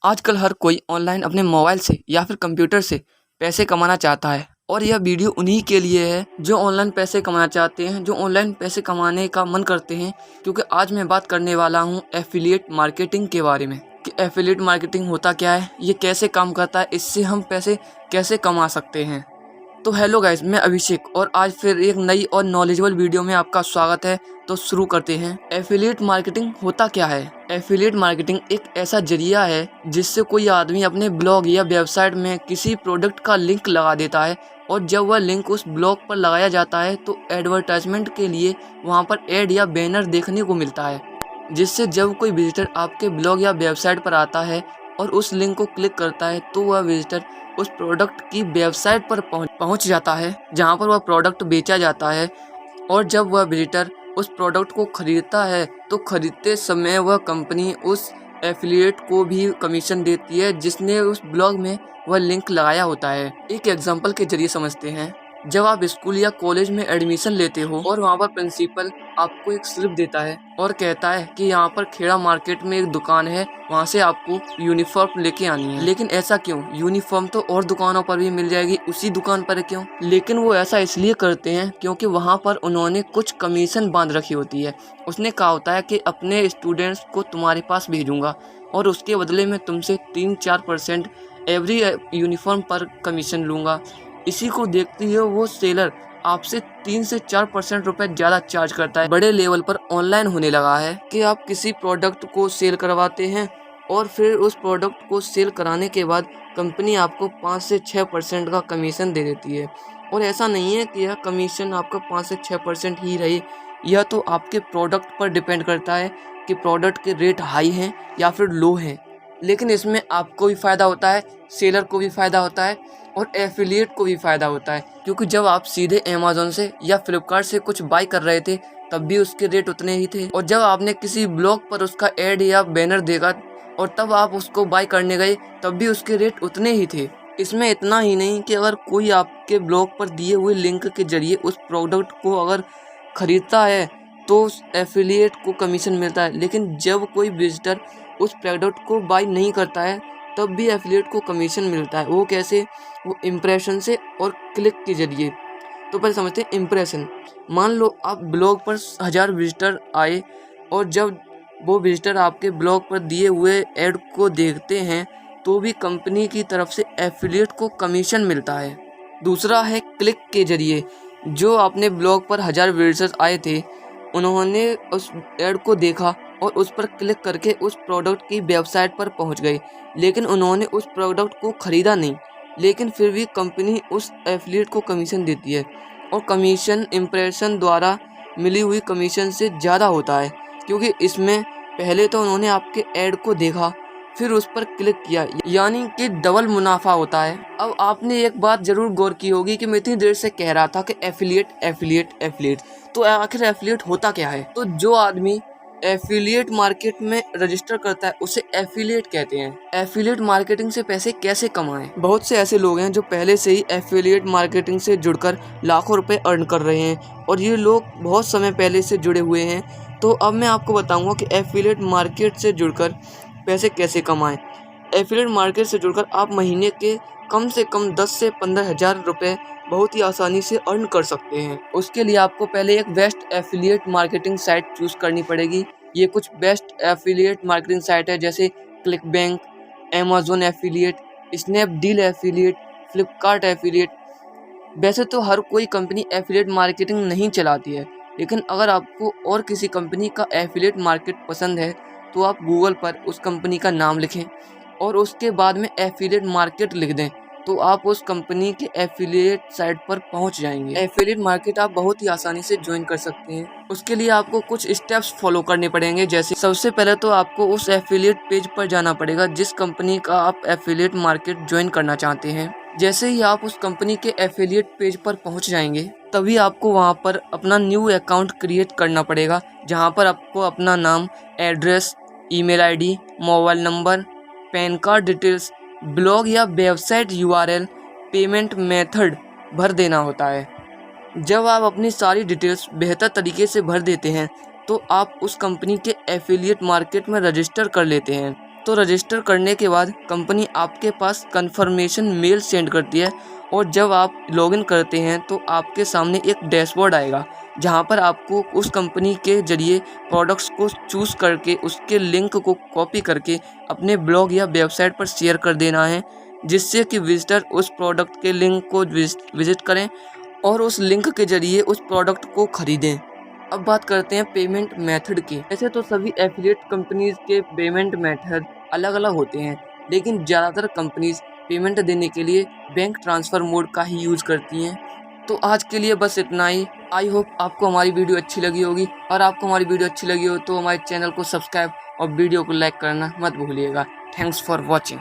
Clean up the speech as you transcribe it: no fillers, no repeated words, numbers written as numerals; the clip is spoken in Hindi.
आजकल हर कोई ऑनलाइन अपने मोबाइल से या फिर कंप्यूटर से पैसे कमाना चाहता है और यह वीडियो उन्हीं के लिए है जो ऑनलाइन पैसे कमाना चाहते हैं, जो ऑनलाइन पैसे कमाने का मन करते हैं। क्योंकि आज मैं बात करने वाला हूं एफिलिएट मार्केटिंग के बारे में कि एफिलिएट मार्केटिंग होता क्या है, ये कैसे काम करता है, इससे हम पैसे कैसे कमा सकते हैं। तो हेलो गाइस, मैं अभिषेक और आज फिर एक नई और नॉलेजेबल वीडियो में आपका स्वागत है। तो शुरू करते हैं। एफिलिएट मार्केटिंग होता क्या है? एफिलिएट मार्केटिंग एक ऐसा जरिया है जिससे कोई आदमी अपने ब्लॉग या वेबसाइट में किसी प्रोडक्ट का लिंक लगा देता है और जब वह लिंक उस ब्लॉग पर लगाया जाता है तो एडवर्टाइजमेंट के लिए वहां पर एड या बैनर देखने को मिलता है, जिससे जब कोई विजिटर आपके ब्लॉग या वेबसाइट पर आता है और उस लिंक को क्लिक करता है तो वह विजिटर उस प्रोडक्ट की वेबसाइट पर पहुंच जाता है जहां पर वह प्रोडक्ट बेचा जाता है। और जब वह विजिटर उस प्रोडक्ट को खरीदता है तो खरीदते समय वह कंपनी उस एफिलिएट को भी कमीशन देती है जिसने उस ब्लॉग में वह लिंक लगाया होता है। एक एग्जांपल के जरिए समझते हैं। जब आप स्कूल या कॉलेज में एडमिशन लेते हो और वहाँ पर प्रिंसिपल आपको एक स्लिप देता है और कहता है कि यहाँ पर खेड़ा मार्केट में एक दुकान है, वहाँ से आपको यूनिफॉर्म लेके आनी है। लेकिन ऐसा क्यों? यूनिफॉर्म तो और दुकानों पर भी मिल जाएगी, उसी दुकान पर क्यों? लेकिन वो ऐसा इसलिए करते हैं क्योंकि वहाँ पर उन्होंने कुछ कमीशन बांध रखी होती है। उसने कहा होता है कि अपने स्टूडेंट्स को तुम्हारे पास भेजूंगा और उसके बदले में तुमसे 3-4% एवरी यूनिफॉर्म पर कमीशन लूँगा। इसी को देखते हुए वो सेलर आपसे 3 से 4% रुपए ज़्यादा चार्ज करता है। बड़े लेवल पर ऑनलाइन होने लगा है कि आप किसी प्रोडक्ट को सेल करवाते हैं और फिर उस प्रोडक्ट को सेल कराने के बाद कंपनी आपको 5 से 6% का कमीशन दे देती है। और ऐसा नहीं है कि यह कमीशन आपका 5 से 6% ही रहे, यह तो आपके प्रोडक्ट पर डिपेंड करता है कि प्रोडक्ट के रेट हाई हैं या फिर लो हैं। लेकिन इसमें आपको भी फ़ायदा होता है, सेलर को भी फ़ायदा होता है और एफिलिएट को भी फ़ायदा होता है। क्योंकि जब आप सीधे अमेज़न से या फ्लिपकार्ट से कुछ बाय कर रहे थे तब भी उसके रेट उतने ही थे, और जब आपने किसी ब्लॉग पर उसका ऐड या बैनर देखा और तब आप उसको बाय करने गए तब भी उसके रेट उतने ही थे। इसमें इतना ही नहीं कि अगर कोई आपके ब्लॉग पर दिए हुए लिंक के जरिए उस प्रोडक्ट को अगर खरीदता है तो एफिलिएट को कमीशन मिलता है, लेकिन जब कोई विजिटर उस प्रोडक्ट को बाय नहीं करता है तब भी एफिलिएट को कमीशन मिलता है। वो कैसे? वो इम्प्रेशन से और क्लिक के जरिए। तो पहले समझते हैं इम्प्रेशन। मान लो आप ब्लॉग पर 1000 विजिटर आए और जब वो विजिटर आपके ब्लॉग पर दिए हुए ऐड को देखते हैं तो भी कंपनी की तरफ से एफिलिएट को कमीशन मिलता है। दूसरा है क्लिक के जरिए। जो आपने ब्लॉग पर 1000 विजिटर्स आए थे, उन्होंने उस ऐड को देखा और उस पर क्लिक करके उस प्रोडक्ट की वेबसाइट पर पहुंच गए, लेकिन उन्होंने उस प्रोडक्ट को ख़रीदा नहीं। लेकिन फिर भी कंपनी उस एफिलिएट को कमीशन देती है और कमीशन इम्प्रेशन द्वारा मिली हुई कमीशन से ज़्यादा होता है, क्योंकि इसमें पहले तो उन्होंने आपके ऐड को देखा फिर उस पर क्लिक किया, यानी कि डबल मुनाफा होता है। अब आपने एक बात जरूर गौर की होगी कि मैं इतनी देर से कह रहा था कि एफिलिएट एफिलिएट एफिलिएट, तो आखिर एफिलिएट होता क्या है? तो जो आदमी एफिलिएट मार्केट में रजिस्टर करता है उसे एफिलिएट कहते हैं। एफिलिएट मार्केटिंग से पैसे कैसे कमाएं? बहुत से ऐसे लोग हैं जो पहले से ही एफिलिएट मार्केटिंग से जुड़कर लाखों रुपए अर्न कर रहे हैं और ये लोग बहुत समय पहले से जुड़े हुए हैं। तो अब मैं आपको बताऊंगा कि एफिलिएट मार्केट से जुड़कर पैसे कैसे कमाएं। एफिलिएट मार्केट से जुड़कर आप महीने के कम से कम 10 से 15 हज़ार रुपये बहुत ही आसानी से अर्न कर सकते हैं। उसके लिए आपको पहले एक best affiliate marketing site choose करनी पड़ेगी। ये कुछ बेस्ट एफिलिएट मार्केटिंग साइट है जैसे ClickBank, Amazon affiliate, Snapdeal affiliate, Flipkart affiliate. वैसे तो हर कोई कंपनी एफिलिएट मार्केटिंग नहीं चलाती है, लेकिन अगर आपको और किसी कंपनी का एफिलिएट मार्केट पसंद है तो आप गूगल पर उस कंपनी का नाम लिखें और उसके बाद में एफिलिएट मार्केट लिख दें तो आप उस कंपनी के एफिलिएट साइट पर पहुंच जाएंगे। एफिलिएट मार्केट आप बहुत ही आसानी से ज्वाइन कर सकते हैं। उसके लिए आपको कुछ स्टेप्स फॉलो करने पड़ेंगे। जैसे सबसे पहले तो आपको उस एफिलिएट पेज पर जाना पड़ेगा जिस कंपनी का आप एफिलिएट मार्केट ज्वाइन करना चाहते हैं। जैसे ही आप उस कंपनी के एफिलिएट पेज पर पहुंच जाएंगे तभी आपको वहां पर अपना न्यू अकाउंट क्रिएट करना पड़ेगा, जहां पर आपको अपना नाम, address, email ID, mobile number, pan card details, blog या वेबसाइट यूआरएल, पेमेंट मेथड भर देना होता है। जब आप अपनी सारी डिटेल्स बेहतर तरीके से भर देते हैं तो आप उस कंपनी के एफिलिएट मार्केट में रजिस्टर कर लेते हैं। तो रजिस्टर करने के बाद कंपनी आपके पास कंफर्मेशन मेल सेंड करती है और जब आप लॉगिन करते हैं तो आपके सामने एक डैशबोर्ड आएगा जहां पर आपको उस कंपनी के जरिए प्रोडक्ट्स को चूज़ करके उसके लिंक को कॉपी करके अपने ब्लॉग या वेबसाइट पर शेयर कर देना है, जिससे कि विजिटर उस प्रोडक्ट के लिंक को विजिट करें और उस लिंक के जरिए उस प्रोडक्ट को खरीदें। अब बात करते हैं पेमेंट मेथड की। ऐसे तो सभी एफिलिएट कंपनीज के पेमेंट मेथड अलग अलग होते हैं, लेकिन ज़्यादातर कंपनीज पेमेंट देने के लिए बैंक ट्रांसफ़र मोड का ही यूज़ करती हैं। तो आज के लिए बस इतना ही। आई होप आपको हमारी वीडियो अच्छी लगी होगी, और आपको हमारी वीडियो अच्छी लगी हो तो हमारे चैनल को सब्सक्राइब और वीडियो को लाइक करना मत भूलिएगा। Thanks for watching.